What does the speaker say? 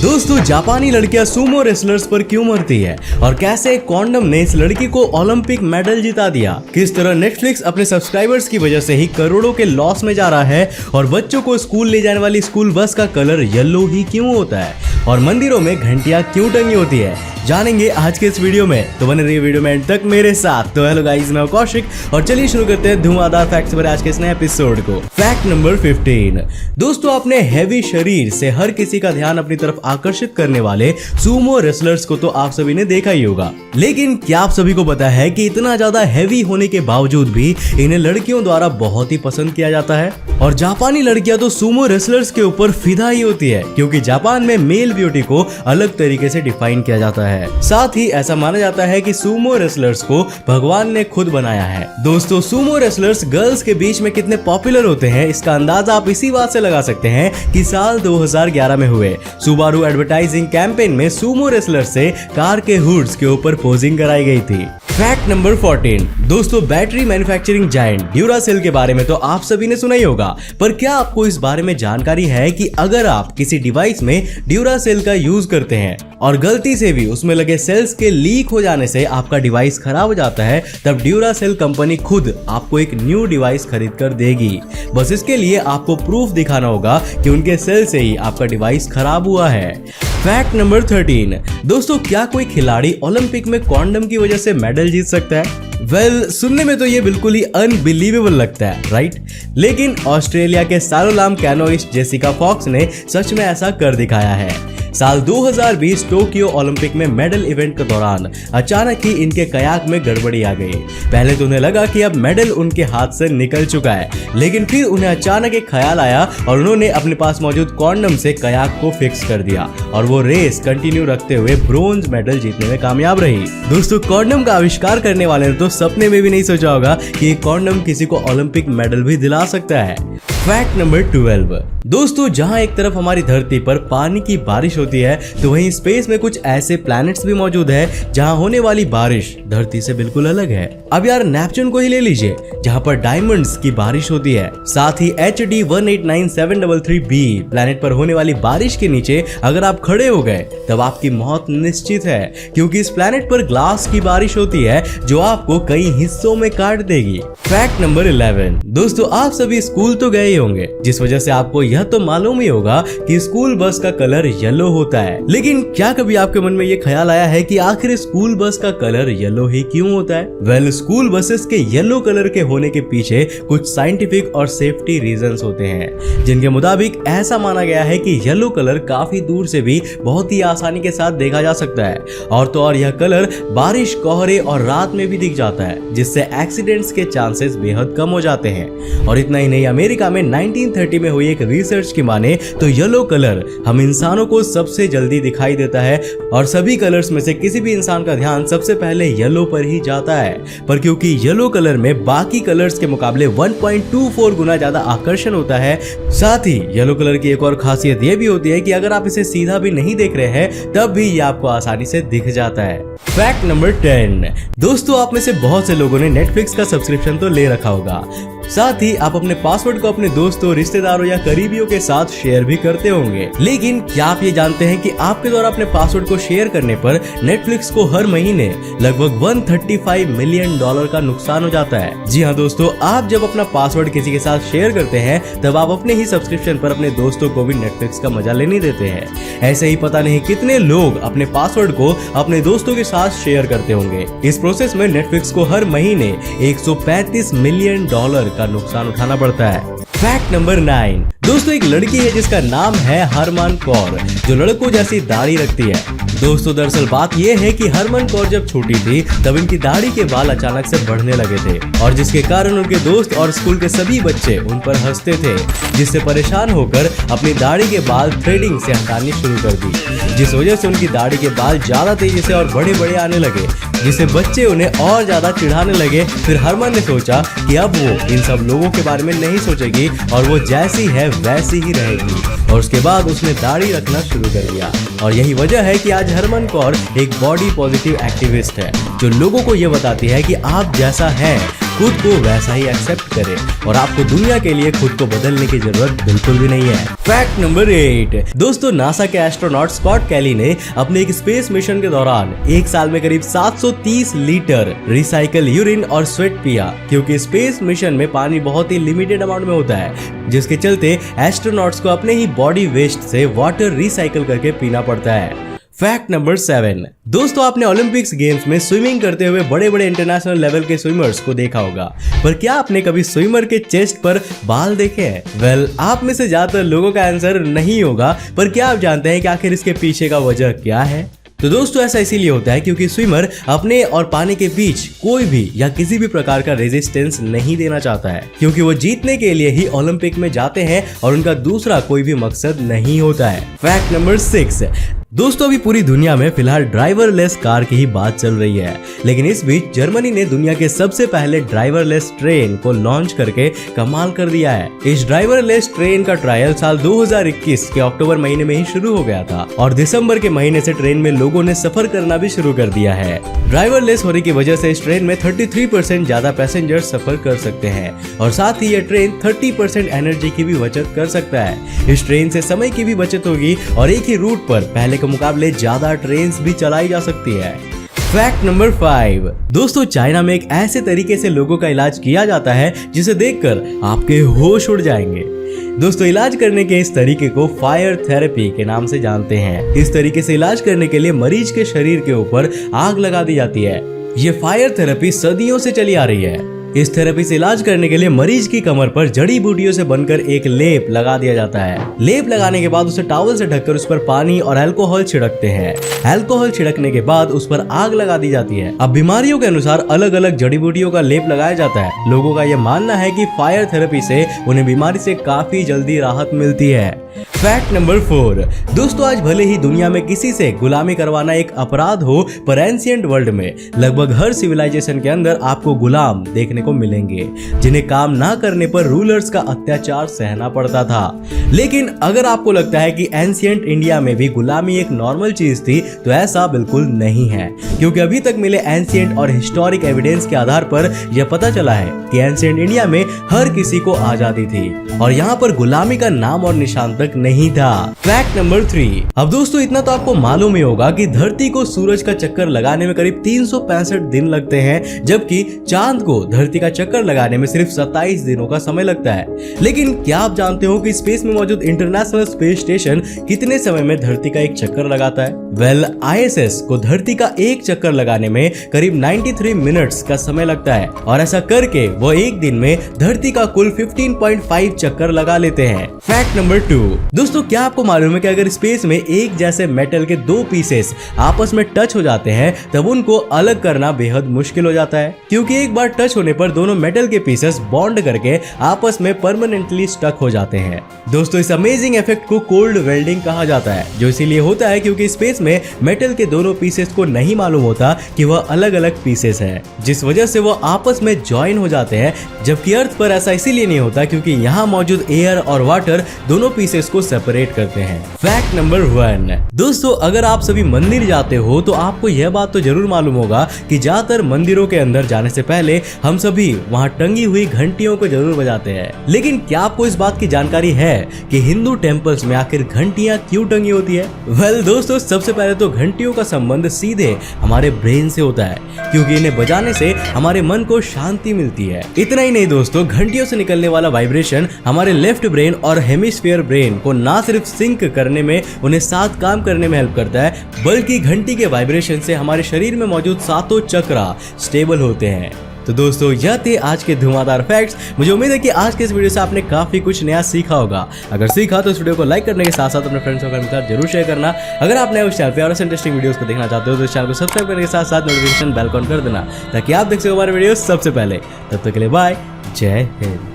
दोस्तों, जापानी लड़कियां सूमो रेसलर्स पर क्यों मरती है और कैसे एक कॉन्डम ने इस लड़की को ओलंपिक मेडल जिता दिया, किस तरह नेटफ्लिक्स अपने सब्सक्राइबर्स की वजह से ही करोड़ों के लॉस में जा रहा है और बच्चों को स्कूल ले जाने वाली स्कूल बस का कलर येलो ही क्यों होता है और मंदिरों में घंटियां क्यों टंगी होती है, जानेंगे आज के इस वीडियो में। तो बने रहिए वीडियो में एंड तक मेरे साथ। तो हेलो गाइस, मैं कौशिक और चलिए शुरू करते हैं धुआंधार फैक्ट्स पर आज के इस नए एपिसोड को। Fact number 15। दोस्तों, अपने हैवी शरीर से हर किसी का ध्यान अपनी तरफ आकर्षित करने वाले सूमो रेसलर्स को तो आप सभी ने देखा ही होगा, लेकिन क्या आप सभी को पता है कि इतना ज्यादा हैवी होने के बावजूद भी इन्हें लड़कियों द्वारा बहुत ही पसंद किया जाता है। और जापानी लड़कियां तो सूमो रेसलर्स के ऊपर फिदा ही होती है, क्योंकि जापान में मेल ब्यूटी को अलग तरीके से डिफाइन किया जाता है। साथ ही ऐसा माना जाता है कि सूमो रेसलर्स को भगवान ने खुद बनाया है। दोस्तों, सूमो रेसलर्स गर्ल्स के बीच में कितने पॉपुलर होते हैं इसका अंदाजा आप इसी बात से लगा सकते हैं कि साल 2011 में हुए सुबारू एडवर्टाइजिंग कैंपेन में सूमो रेसलर से कार के हुड्स के ऊपर पोजिंग कराई गई थी। Fact number 14। दोस्तों, बैटरी मैन्युफैक्चरिंग जायंट ड्यूरासेल के बारे में तो आप सभी ने सुना ही होगा, पर क्या आपको इस बारे में जानकारी है कि अगर आप किसी डिवाइस में ड्यूरासेल का यूज करते हैं और गलती से भी उसमें लगे सेल्स के लीक हो जाने से आपका डिवाइस खराब हो जाता है, तब ड्यूरासेल कंपनी खुद आपको एक न्यू डिवाइस खरीद कर देगी। बस इसके लिए आपको प्रूफ दिखाना होगा कि उनके सेल से ही आपका डिवाइस खराब हुआ है। Fact number 13। दोस्तों, क्या कोई खिलाड़ी ओलंपिक में कॉन्डम की वजह से मेडल जीत सकता है? सुनने में तो ये बिल्कुल ही अनबिलीवेबल लगता है, राइट? लेकिन ऑस्ट्रेलिया के सालोलाम कैनोइस्ट जेसिका फॉक्स ने सच में ऐसा कर दिखाया है। साल 2020 टोक्यो ओलंपिक में मेडल इवेंट के दौरान अचानक ही इनके कयाक में गड़बड़ी आ गई। पहले तो उन्हें लगा कि अब मेडल उनके हाथ से निकल चुका है, लेकिन फिर उन्हें अचानक एक ख्याल आया और उन्होंने अपने पास मौजूद कॉन्डम से कयाक को फिक्स कर दिया और वो रेस कंटिन्यू रखते हुए ब्रोंज मेडल जीतने में कामयाब रही। दोस्तों, कॉन्डम का आविष्कार करने वाले ने तो सपने में भी नहीं सोचा होगा कि कॉन्डम किसी को ओलंपिक मेडल भी दिला सकता है। Fact number 12। दोस्तों, जहां एक तरफ हमारी धरती पर पानी की बारिश होती है, तो वहीं स्पेस में कुछ ऐसे प्लैनेट्स भी मौजूद है जहां होने वाली बारिश धरती से बिल्कुल अलग है। अब यार नेपच्यून को ही ले लीजिए, जहां पर डायमंड्स की बारिश होती है। साथ ही HD 189733b प्लैनेट पर होने वाली बारिश के नीचे अगर आप खड़े हो गए तब आपकी मौत निश्चित है, क्योंकि इस प्लैनेट पर ग्लास की बारिश होती है जो आपको कई हिस्सों में काट देगी। Fact number 11। दोस्तों, आप सभी स्कूल तो गए होंगे, जिस वजह से आपको यह तो मालूम ही होगा कि स्कूल बस का कलर येलो होता है। लेकिन क्या कभी आपके मन में ये ख्याल आया है कि आखिर स्कूल बस का कलर येलो ही क्यों होता है? स्कूल बसेस के येलो कलर के होने के पीछे कुछ साइंटिफिक और सेफ्टी रीजंस होते हैं, जिनके मुताबिक ऐसा माना गया है कि येलो कलर काफी दूर से भी बहुत ही आसानी के साथ देखा जा सकता है और तो और यह कलर बारिश, कोहरे और रात में भी दिख जाता है, जिससे एक्सीडेंट्स के चांसेस बेहद कम हो जाते हैं। और इतना ही नहीं, अमेरिका में 1930 में हुई एक रिसर्च की माने तो येलो कलर हम इंसानों को सबसे जल्दी दिखाई देता है और सभी कलर्स में से किसी भी इंसान का ध्यान सबसे पहले येलो पर ही जाता है। पर क्योंकि येलो कलर में बाकी कलर्स के मुकाबले 1.24 गुना ज्यादा आकर्षण होता है, साथ ही येलो कलर की एक और खासियत यह भी होती है कि अगर आप इसे सीधा भी नहीं देख रहे हैं तब भी यह आपको आसानी से दिख जाता है। Fact number 10। दोस्तों, आप में से बहुत से लोगों ने नेटफ्लिक्स का सब्सक्रिप्शन तो ले रखा होगा, साथ ही आप अपने पासवर्ड को अपने दोस्तों, रिश्तेदारों या करीबियों के साथ शेयर भी करते होंगे। लेकिन क्या आप ये जानते हैं कि आपके द्वारा अपने पासवर्ड को शेयर करने पर नेटफ्लिक्स को हर महीने लगभग $135 मिलियन का नुकसान हो जाता है? जी हाँ दोस्तों, आप जब अपना पासवर्ड किसी के साथ शेयर करते हैं तब आप अपने ही सब्सक्रिप्शन पर अपने दोस्तों को भी नेटफ्लिक्स का मजा लेने देते हैं। ऐसे ही पता नहीं कितने लोग अपने पासवर्ड को अपने दोस्तों के साथ शेयर करते होंगे। इस प्रोसेस में नेटफ्लिक्स को हर महीने $135 मिलियन का नुकसान उठाना पड़ता है। Fact number 9। दोस्तों, एक लड़की है जिसका नाम है हरमन कौर, जो लड़कों जैसी दाढ़ी रखती है। दोस्तों, दरअसल बात यह है कि हरमन कौर जब छोटी थी तब इनकी दाढ़ी के बाल अचानक से बढ़ने लगे थे और जिसके कारण उनके दोस्त और स्कूल के सभी बच्चे उन पर हंसते थे, जिससे परेशान होकर अपनी दाढ़ी के बाल थ्रेडिंग से हटानी शुरू कर दी, जिस वजह से उनकी दाढ़ी के बाल ज्यादा तेजी से और बड़े बड़े आने लगे, जिससे बच्चे उन्हें और ज्यादा चिढ़ाने लगे। फिर हरमन ने सोचा कि अब वो इन सब लोगों के बारे में नहीं सोचेगी और वो जैसी है वैसी ही रहेगी, और उसके बाद उसने दाढ़ी रखना शुरू कर दिया। और यही वजह है कि आज हरमन कौर एक बॉडी पॉजिटिव एक्टिविस्ट है, जो लोगों को ये बताती है कि आप जैसा है खुद को वैसा ही एक्सेप्ट करे और आपको दुनिया के लिए खुद को बदलने की जरूरत बिल्कुल भी नहीं है। फैक्ट नंबर 8 दोस्तों, नासा के एस्ट्रोनॉट स्कॉट कैली ने अपने एक स्पेस मिशन के दौरान एक साल में करीब 730 लीटर रिसाइकल यूरिन और स्वेट पिया, क्योंकि स्पेस मिशन में पानी बहुत ही लिमिटेड अमाउंट में होता है, जिसके चलते एस्ट्रोनॉट्स को अपने ही बॉडी वेस्ट से वाटर रिसाइकल करके पीना पड़ता है। फैक्ट नंबर 7 दोस्तों, आपने ओलंपिक्स गेम्स में स्विमिंग करते हुए बड़े बड़े इंटरनेशनल लेवल के स्विमर्स को देखा होगा, पर क्या आपने कभी स्विमर के चेस्ट पर बाल देखे हैं? वेल, आप में से ज्यादातर लोगों का आंसर नहीं होगा, पर क्या आप जानते हैं कि आखिर इसके पीछे का वजह क्या है? तो दोस्तों, ऐसा इसीलिए होता है क्योंकि स्विमर अपने और पानी के बीच कोई भी या किसी भी प्रकार का रेजिस्टेंस नहीं देना चाहता है, क्योंकि वो जीतने के लिए ही ओलंपिक में जाते हैं और उनका दूसरा कोई भी मकसद नहीं होता है। फैक्ट नंबर 6 दोस्तों, अभी पूरी दुनिया में फिलहाल ड्राइवरलेस कार की ही बात चल रही है, लेकिन इस बीच जर्मनी ने दुनिया के सबसे पहले ड्राइवरलेस ट्रेन को लॉन्च करके कमाल कर दिया है। इस ड्राइवरलेस ट्रेन का ट्रायल साल 2021 के अक्टूबर महीने में ही शुरू हो गया था और दिसंबर के महीने से ट्रेन में लोगों ने सफर करना भी शुरू कर दिया है। ड्राइवरलेस होने की वजह से इस ट्रेन में 33% ज्यादा पैसेंजर सफर कर सकते हैं और साथ ही यह ट्रेन 30% एनर्जी की भी बचत कर सकता है। इस ट्रेन से समय की भी बचत होगी और एक ही रूट पर पहले के मुकाबले ज्यादा ट्रेन्स भी चलाई जा सकती है। फैक्ट नंबर 5 दोस्तों, चाइना में एक ऐसे तरीके से लोगों का इलाज किया जाता है जिसे देखकर आपके होश उड़ जाएंगे। दोस्तों, इलाज करने के इस तरीके को फायर थेरेपी के नाम से जानते हैं। इस तरीके से इलाज करने के लिए मरीज के शरीर के ऊपर आग लगा दी जाती है। ये फायर थेरेपी सदियों से चली आ रही है। इस थेरेपी से इलाज करने के लिए मरीज की कमर पर जड़ी बूटियों से बनकर एक लेप लगा दिया जाता है। लेप लगाने के बाद उसे टॉवल से ढककर उस पर पानी और अल्कोहल छिड़कते हैं। अल्कोहल छिड़कने के बाद उस पर आग लगा दी जाती है। अब बीमारियों के अनुसार अलग अलग जड़ी बूटियों का लेप लगाया जाता है। लोगों का यह मानना है कि फायर थेरेपी से उन्हें बीमारी से काफी जल्दी राहत मिलती है। फैक्ट नंबर 4 दोस्तों, आज भले ही दुनिया में किसी से गुलामी करवाना एक अपराध हो, पर एंशिएंट वर्ल्ड में लगभग हर सिविलाइजेशन के अंदर आपको गुलाम देखने को मिलेंगे, जिन्हें काम ना करने पर रूलर्स का अत्याचार सहना पड़ता था। लेकिन अगर आपको लगता है कि एंशिएंट इंडिया में भी गुलामी एक नॉर्मल चीज थी, तो ऐसा बिल्कुल नहीं है, क्योंकि अभी तक मिले एंशिएंट और हिस्टोरिक एविडेंस के आधार पर यह पता चला है कि एंशिएंट इंडिया में हर किसी को आजादी थी और यहाँ पर गुलामी का नाम और निशान तक नहीं था। फैक्ट नंबर 3 अब दोस्तों, इतना तो आपको मालूम ही होगा कि धरती को सूरज का चक्कर लगाने में करीब 365 दिन लगते हैं, जबकि चांद को धरती का चक्कर लगाने में सिर्फ 27 दिनों का समय लगता है। लेकिन क्या आप जानते हो कि स्पेस में मौजूद इंटरनेशनल स्पेस स्टेशन कितने समय में धरती का एक चक्कर लगाता है? वेल, ISS को धरती का एक चक्कर लगाने में करीब 93 मिनट्स का समय लगता है और ऐसा करके वो एक दिन में धरती का कुल 15.5 चक्कर लगा लेते हैं। फैक्ट नंबर 2 दोस्तों, क्या आपको मालूम है कि अगर स्पेस में एक जैसे मेटल के दो पीसेस आपस में टच हो जाते हैं, तब उनको अलग करना बेहद मुश्किल हो जाता है, क्योंकि एक बार टच होने पर दोनों मेटल के पीसेस बॉन्ड करके आपस में परमानेंटली स्टक हो जाते हैं। दोस्तों, इस अमेजिंग इफेक्ट को कोल्ड वेल्डिंग कहा जाता है, जो इसीलिए होता है क्योंकि स्पेस में मेटल के दोनों पीसेस को नहीं मालूम होता कि वह अलग अलग पीसेस हैं, जिस वजह से वो आपस में ज्वाइन हो जाते हैं। जबकि अर्थ पर ऐसा इसीलिए नहीं होता क्योंकि यहाँ मौजूद एयर और वाटर दोनों पीसेस को सेपरेट करते हैं। फैक्ट नंबर 1 दोस्तों, अगर आप सभी मंदिर जाते हो तो आपको यह बात तो जरूर मालूम होगा कि ज्यादातर मंदिरों के अंदर जाने से पहले हम सभी वहां टंगी हुई घंटियों को जरूर बजाते हैं। लेकिन क्या आपको इस बात की जानकारी है कि हिंदू टेम्पल्स में आखिर घंटियां क्यों टंगी होती है? वेल दोस्तों, सबसे पहले तो घंटियों का संबंध सीधे हमारे ब्रेन से होता है, क्योंकि इन्हें बजाने से हमारे मन को शांति मिलती है। इतना ही नहीं दोस्तों, घंटियों से निकलने वाला वाइब्रेशन हमारे लेफ्ट ब्रेन और हेमिस्फीयर ब्रेन को ना सिर्फ सिंक करने में, उन्हें साथ काम करने में हेल्प करता है, बल्कि घंटी के वाइब्रेशन से हमारे शरीर में मौजूद सातों चक्र स्टेबल होते हैं। तो दोस्तों, यह थे आज के धुआंधार फैक्ट्स। मुझे उम्मीद है कि आज के इस वीडियो से आपने काफी कुछ नया सीखा होगा। अगर सीखा तो इस वीडियो को लाइक करने के साथ साथ अपने फ्रेंड्स और साथ जरूर शेयर करना। अगर आपने उस चैनल पे और इंटरेस्टिंग वीडियोस को देखना चाहते हो तो इस चैनल को सब्सक्राइब करने के साथ साथ नोटिफिकेशन बेल ऑन कर देना, ताकि आप देख सको हमारे वीडियो सबसे पहले। तब तक के लिए बाय, जय हिंद।